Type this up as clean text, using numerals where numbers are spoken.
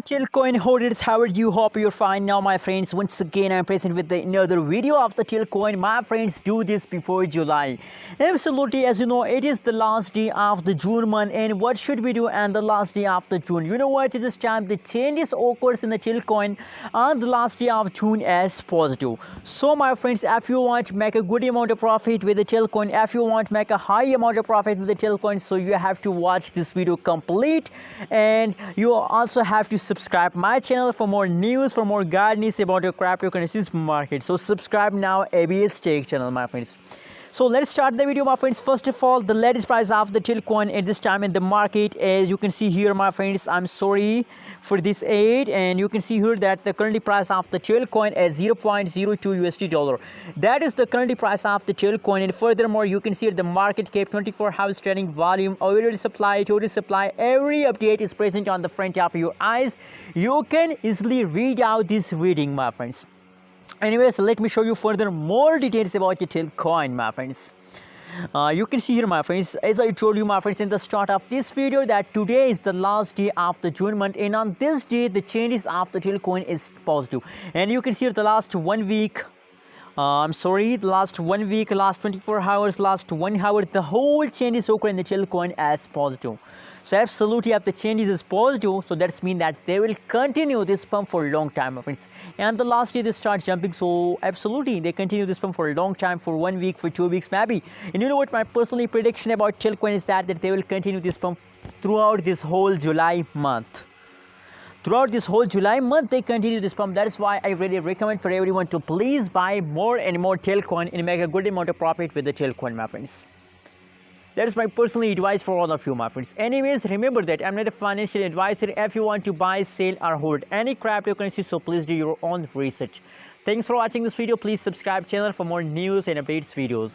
Telcoin holders, how are you? Hope you're fine now, my friends. Once again, I'm present with another video of the Telcoin. My friends, do this before July. Absolutely, as you know, it is the last day of the June month, and what should we do on the last day of the June? You know what? This time the changes occurs in the Telcoin on the last day of June as positive. So, my friends, if you want to make a good amount of profit with the Telcoin, if you want to make a high amount of profit with the Telcoin, so you have to watch this video complete, and you also have to subscribe my channel for more news, for more guidance about your cryptocurrencies market. So subscribe now, ABS Tech channel, my friends. So let's start the video, my friends. First of all, the latest price of the Telcoin at this time in the market, as you can see here, my friends. I'm sorry for this aid, and you can see here that the current price of the Telcoin is 0.02 USD dollar. That is the current price of the Telcoin, and furthermore, you can see the market cap, 24 hours trading volume, available supply, total supply. Every update is present on the front of your eyes. You can easily read out this reading, my friends. Anyways, let me show you further more details about the Telcoin, my friends. You can see here, my friends, as I told you, my friends, in the start of this video, that today is the last day of the June month, and on this day the changes of the Telcoin is positive. And you can see here the last 1 week, the last 1 week, last 24 hours, last 1 hour, the whole changes occur in the Telcoin as positive. So absolutely, if the changes is positive, so that's mean that they will continue this pump for a long time, my friends. And the last day they start jumping, so absolutely they continue this pump for a long time, for 1 week, for 2 weeks maybe. And you know what, my personal prediction about Telcoin is that they will continue this pump throughout this whole July month. Throughout this whole July month, they continue this pump. That is why I really recommend for everyone to please buy more and more Telcoin and make a good amount of profit with the Telcoin, my friends. That is my personal advice for all of you, my friends. Anyways, remember that I'm not a financial advisor. If you want to buy, sell, or hold any cryptocurrency, so please do your own research. Thanks for watching this video. Please subscribe channel for more news and updates videos.